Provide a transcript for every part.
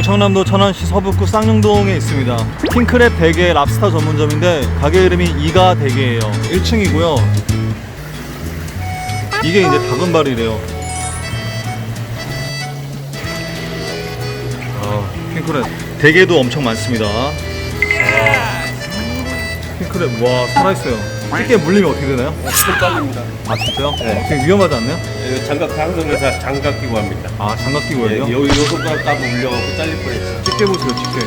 경청남도 천안시 서북구 쌍용동에 있습니다. 킹크랩 대게 랍스타 전문점인데 가게 이름이 이가 대게예요. 1층이고요. 이게 이제 다금발이래요. 킹크랩 대게도 엄청 많습니다. 킹크랩 와 살아있어요. 쉽게 물리면 어떻게 되나요? 손 잘립니다. 아 진짜요? 네. 되게 위험하지 않나요? 장갑 항공회사 장갑 끼고 합니다. 아 장갑 끼고 해요? 요 손가락 따고 물려갖고 잘릴 뻔했어요. 집게 보세요 집게.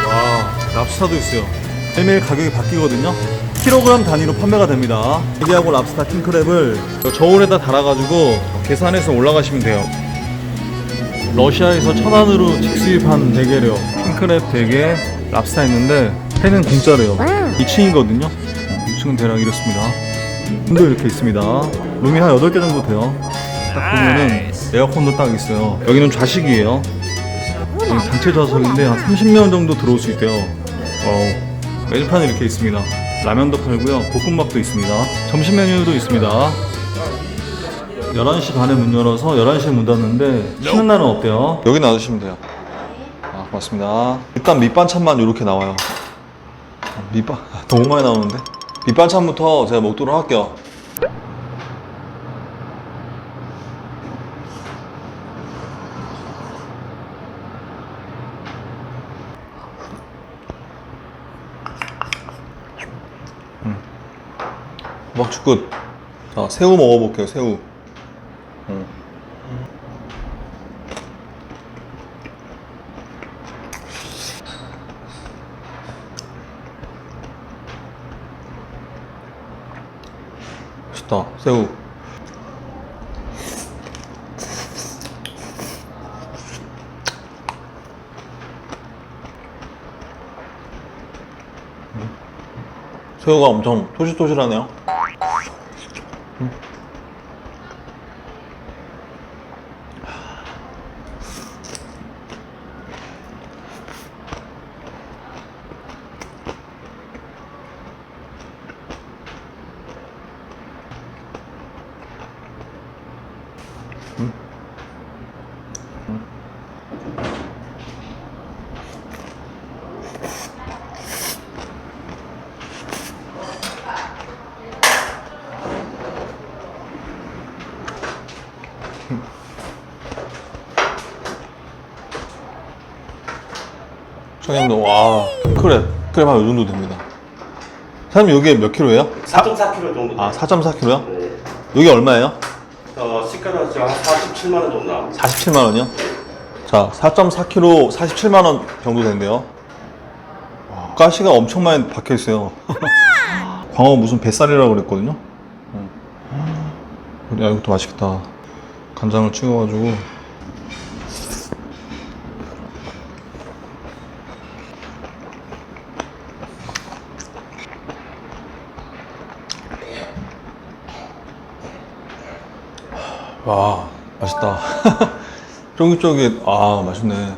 와 랍스타도 있어요. 매일매일 가격이 바뀌거든요. 킬로그램 단위로 판매가 됩니다. 대게하고 랍스타 킹크랩을 저울에다 달아가지고 계산해서 올라가시면 돼요. 러시아에서 천안으로 직수입한 대게래요. 킹크랩 대게 랍스타 있는데 회는 공짜래요. 2층이거든요 2층은 대략 이렇습니다. 문도 이렇게 있습니다. 룸이 한 8개 정도 돼요. 딱 보면은 에어컨도 딱 있어요. 여기는 좌식이에요. 여기 단체 좌석인데 한 30명 정도 들어올 수 있대요. 메뉴판이 이렇게 있습니다. 라면도 팔고요. 볶음밥도 있습니다. 점심 메뉴도 있습니다. 11시 반에 문 열어서 11시에 문 닫는데 쉬는 날은 없대요. 여기 놔두시면 돼요. 아, 고맙습니다. 일단 밑반찬만 이렇게 나와요. 너무 많이 나오는데? 밑반찬부터 제가 먹도록 할게요. 막주 끝. 자, 새우 먹어볼게요, 새우. 맛있다, 새우. 새우가 엄청 토실토실하네요. 청양도 와 크랩 한 요 정도 됩니다. 사장님 여기 몇 킬로예요? 4.4kg 정도. 아 4.4킬로요? 네. 여기 얼마예요? 시가로 지금 한 47만 원 정도 나옵니다. 47만 원이요? 자 4.4킬로 47만 원 정도 된대요. 가시가 엄청 많이 박혀 있어요. 광어 무슨 뱃살이라고 그랬거든요. 야 이것도 맛있겠다. 간장을 찍어가지고. 와 맛있다. 쫄깃쫄깃. 아 맛있네.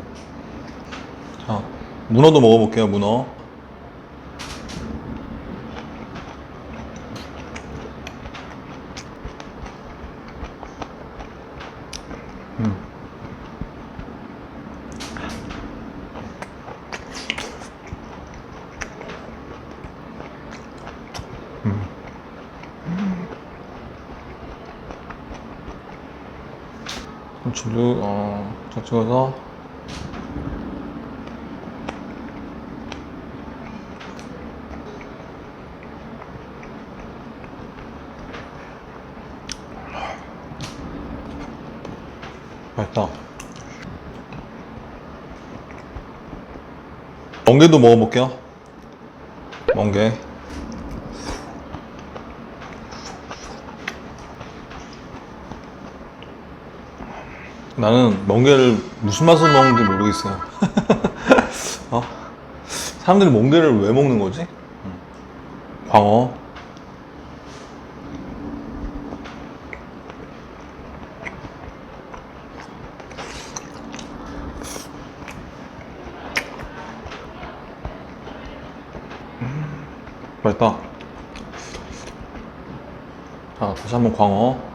자 문어도 먹어볼게요. 문어. 고추도 잘 찍어서. 맛있다. 멍게도 먹어볼게요. 멍게. 나는 멍게를 무슨 맛으로 먹는지 모르겠어요. 사람들이 멍게를 왜 먹는 거지? 광어. 맛있다. 자, 다시 한번 광어.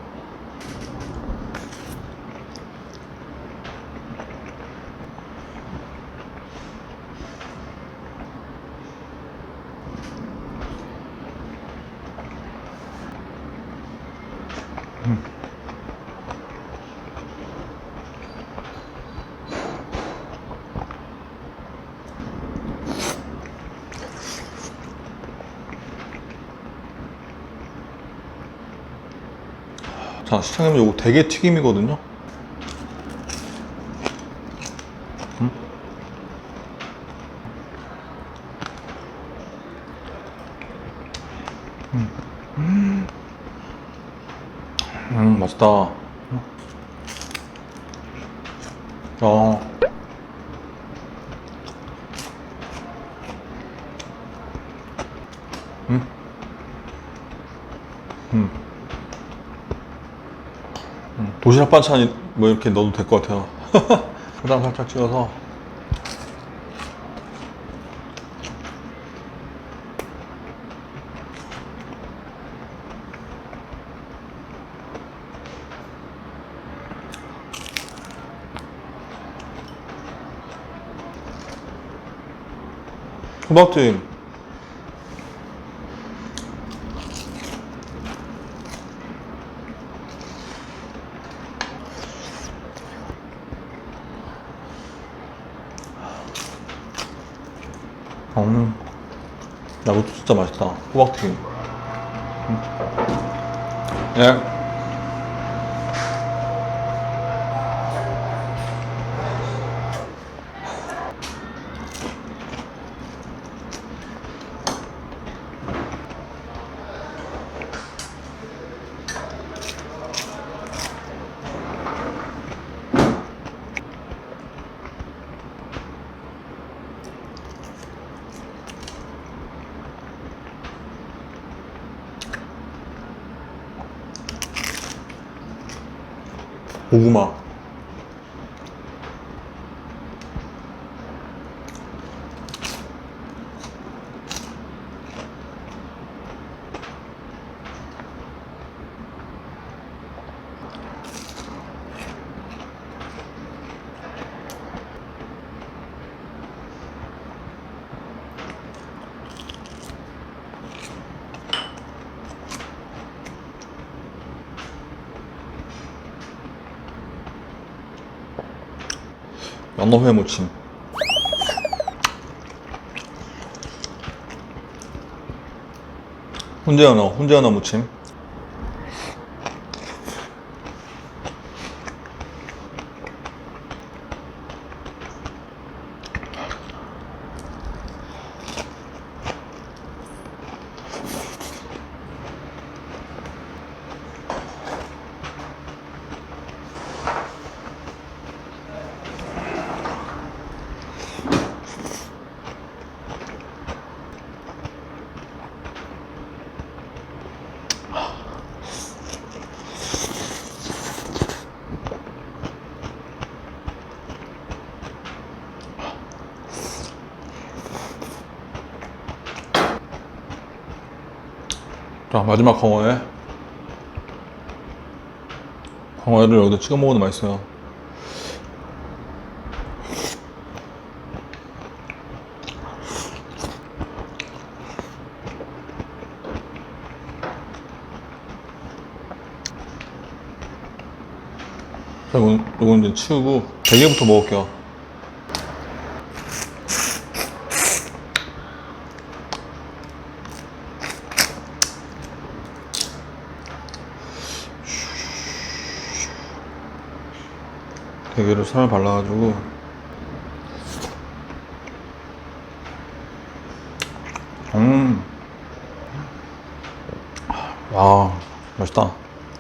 자, 시청자님, 이거 대게 튀김이거든요. 맛있다. 아. 도시락 반찬 뭐 이렇게 넣어도 될 것 같아요. 그다음 살짝 찍어서. 호박튀김. 야, 이것도 진짜 맛있다. 호박튀김. 예. 고구마. 연어회 무침. 훈제연어 무침. 자, 마지막 광어회. 광어회를 여기다 찍어 먹어도 맛있어요. 자, 이건 이제 치우고 대게부터 먹을게요. 대게를 살 발라가지고. 와, 맛있다.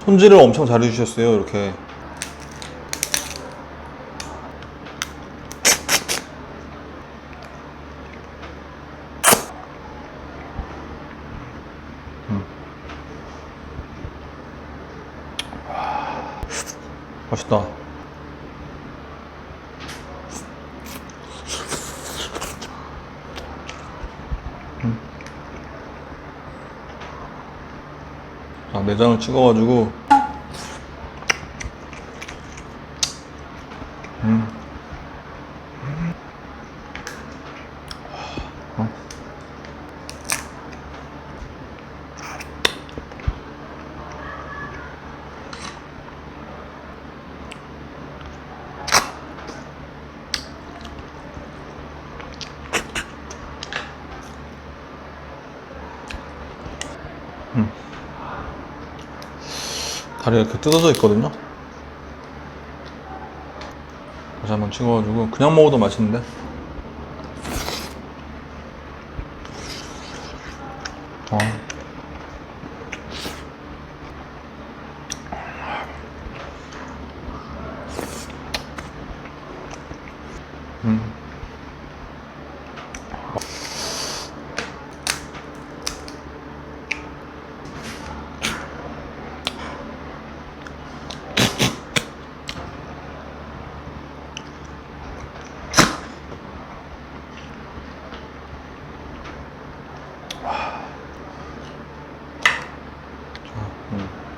손질을 엄청 잘 해주셨어요. 이렇게. 맛있다. 자, 내장을 찍어가지고. 다리가 이렇게 뜯어져 있거든요. 다시 한번 찍어가지고 그냥 먹어도 맛있는데. 어.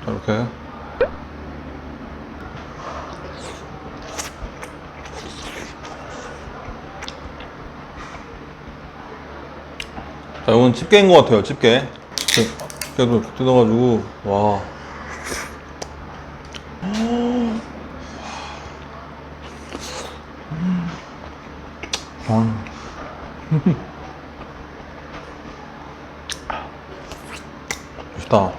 자, 이렇게. 자, 이건 집게인 것 같아요, 집게. 집게도 이렇게 뜯어가지고, 와. 맛있다.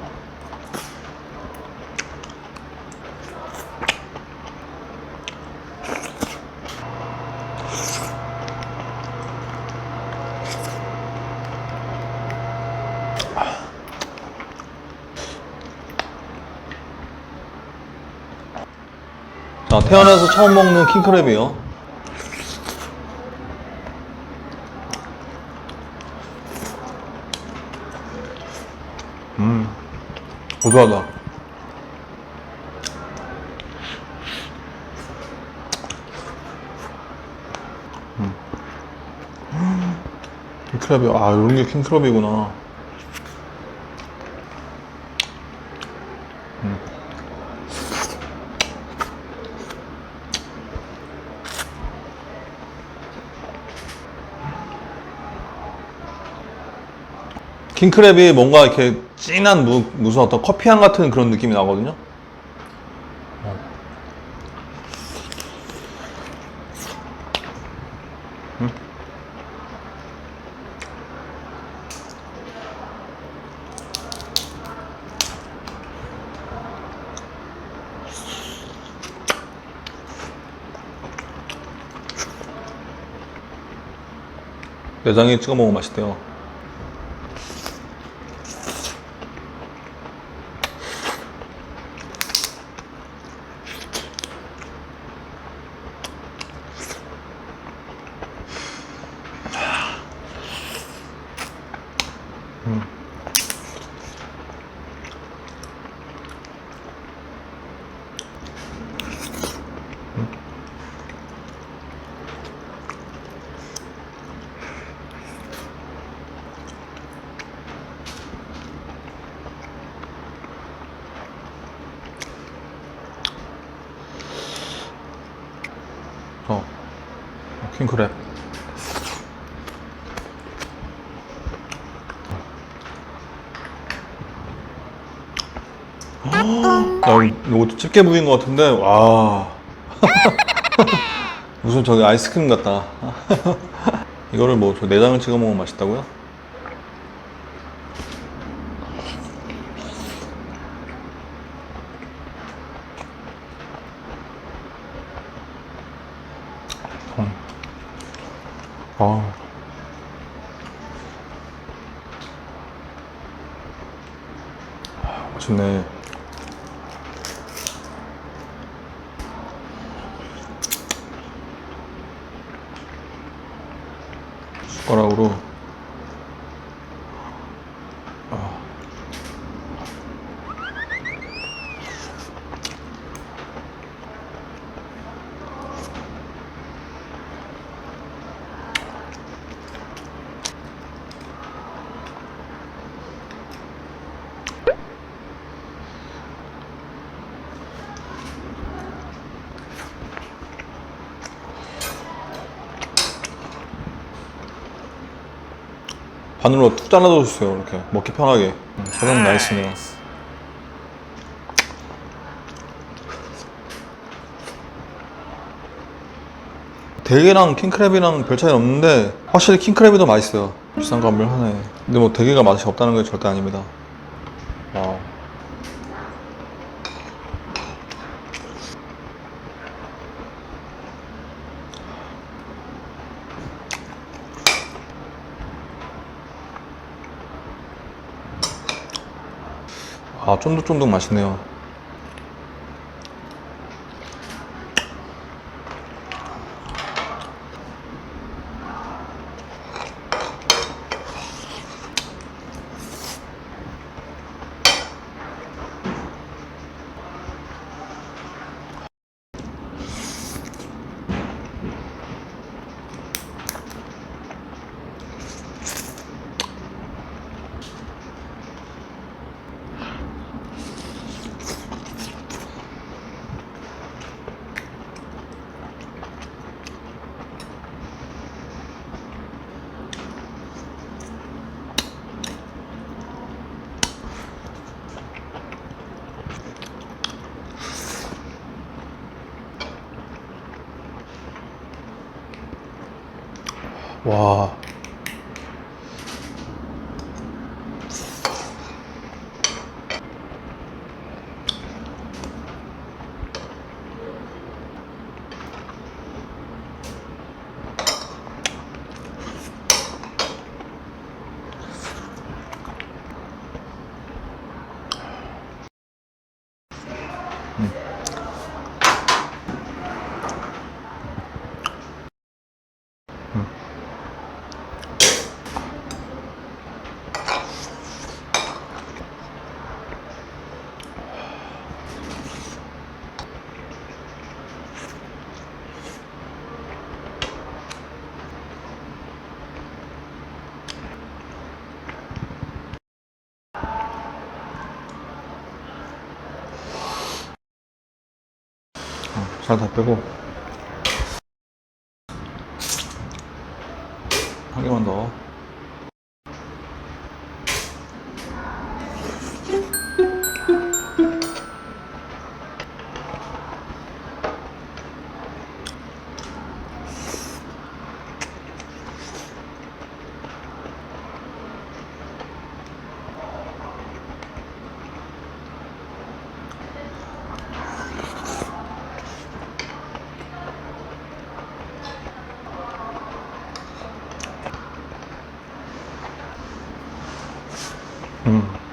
자, 태어나서 처음 먹는 킹크랩이에요. 고소하다. 킹크랩이, 아, 이런 게 킹크랩이구나. 킹크랩이 뭔가 이렇게 진한 무슨 어떤 커피향 같은 그런 느낌이 나거든요. 내장에 찍어 먹으면 맛있대요. 킹크랩. 야, 이것도 집게 부위인 것 같은데, 와. 무슨 저기 아이스크림 같다. 이거를 뭐, 저 내장을 찍어 먹으면 맛있다고요? 아. 맛있네. 숟가락으로. 바늘로 툭 잘라줘 주세요. 이렇게 먹기 편하게. 사장 나이스네요. 대게랑 킹크랩이랑 별 차이 없는데 확실히 킹크랩이 더 맛있어요. 비싼 값을 하네. 근데 뭐 대게가 맛이 없다는 게 절대 아닙니다. 와. 아, 쫀득쫀득 맛있네요. 와. 살 다 빼고 한 개만 더. 음.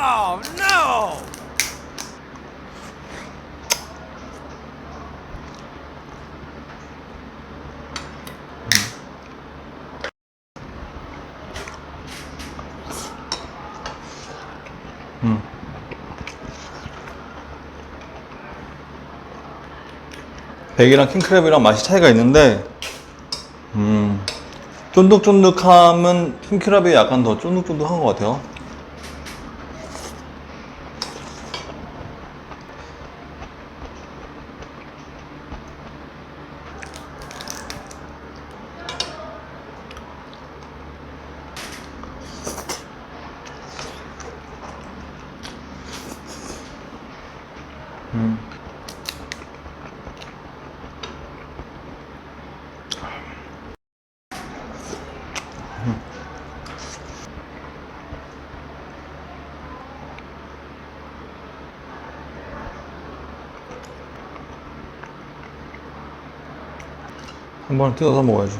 Oh no! 백이랑 킹크랩이랑 맛이 차이가 있는데, 쫀득쫀득함은 킹크랩이 약간 더 쫀득쫀득한 것 같아요. 한 번에 뜯어서 먹어야죠.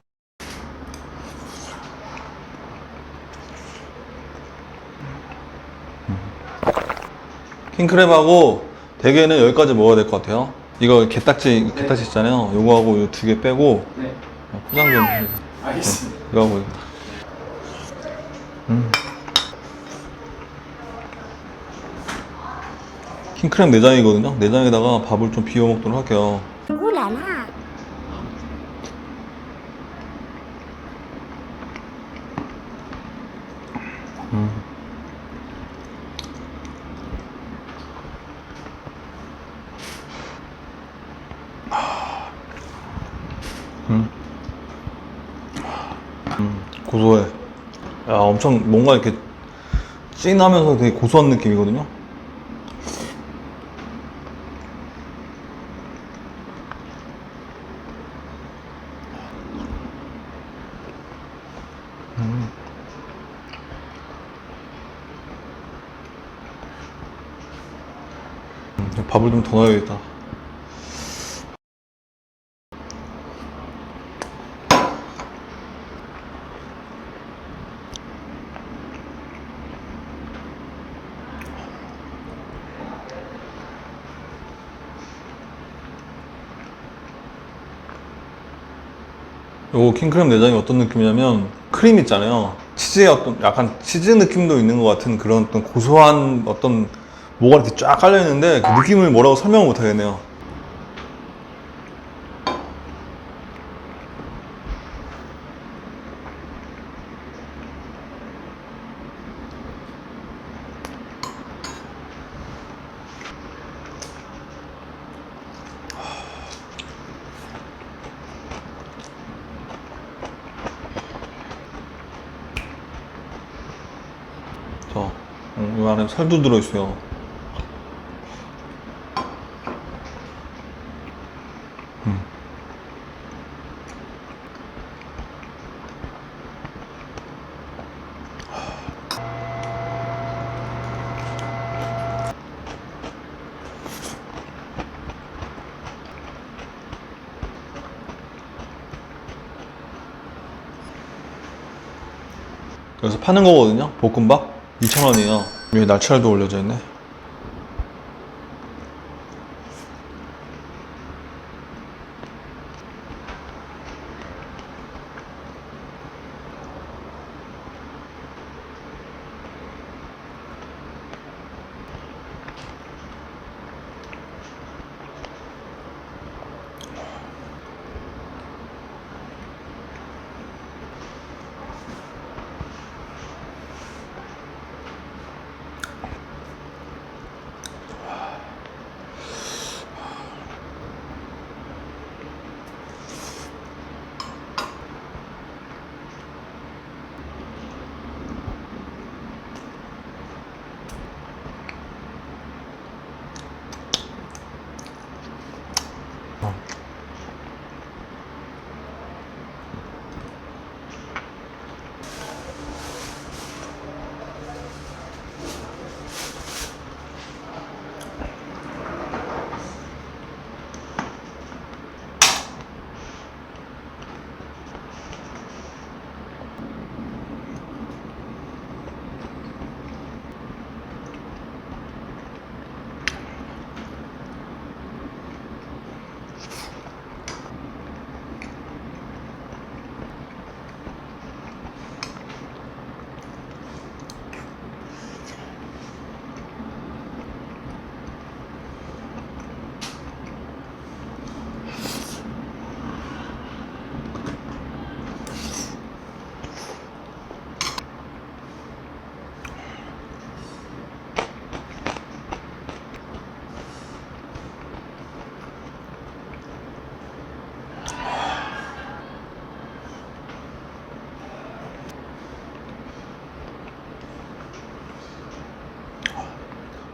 킹크랩하고 대게는 여기까지 먹어야 될 것 같아요. 이거 게딱지 있잖아요. 요거하고 요 두 개 빼고 네. 포장 좀 해주세요. 알겠습니다. 이거 하고 킹크랩 내장이거든요. 내장에다가 밥을 좀 비워 먹도록 할게요. Ooh la la. 고소해. 야, 엄청 뭔가 이렇게 찐하면서 되게 고소한 느낌이거든요. 밥을 좀 더 넣어야겠다. 요거 킹크랩 내장이 어떤 느낌이냐면 크림 있잖아요. 치즈의 어떤 약간 치즈 느낌도 있는 것 같은 그런 어떤 고소한 어떤 뭐가 이렇게 쫙 깔려 있는데 그 느낌을 뭐라고 설명을 못 하겠네요. 자, 이 안에 살도 들어있어요. 여기서 파는 거거든요. 볶음밥 2,000원이에요. 위에 날치알도 올려져 있네.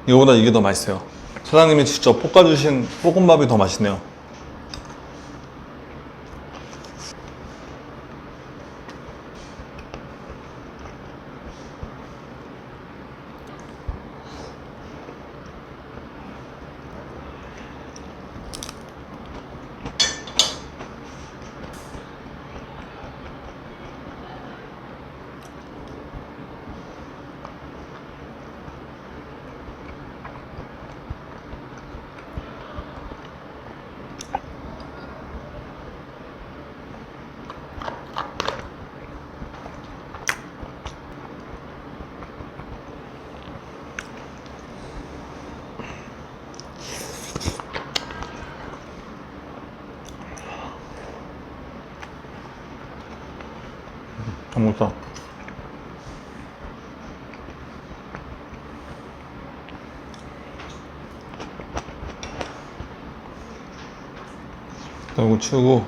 이거보다 이게 더 맛있어요. 사장님이 직접 볶아주신 볶음밥이 더 맛있네요. 잘 먹었다. 이거 치우고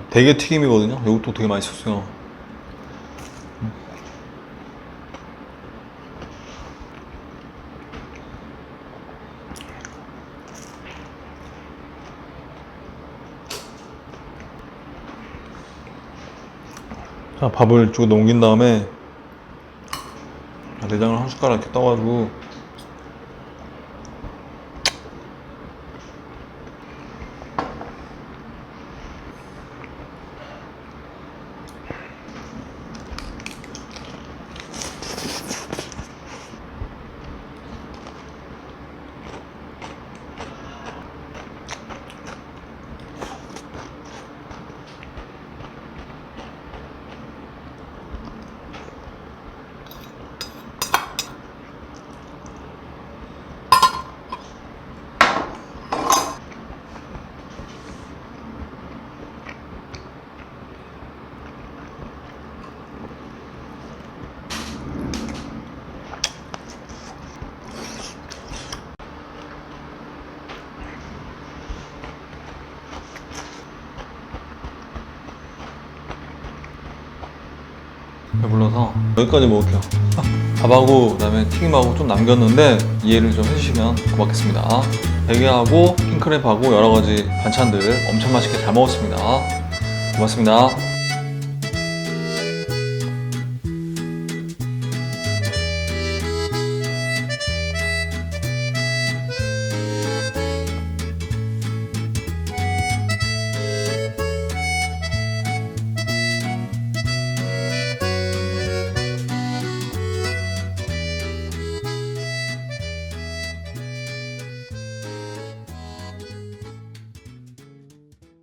대게 튀김이거든요. 이것도 되게 맛있었어요. 자, 밥을 이쪽에 넘긴 다음에 내장을 한 숟가락 이렇게 떠가지고 배불러서 여기까지 먹을게요. 밥하고 그다음에 튀김하고 좀 남겼는데 이해를 좀 해주시면 고맙겠습니다. 대게하고 킹크랩하고 여러 가지 반찬들 엄청 맛있게 잘 먹었습니다. 고맙습니다.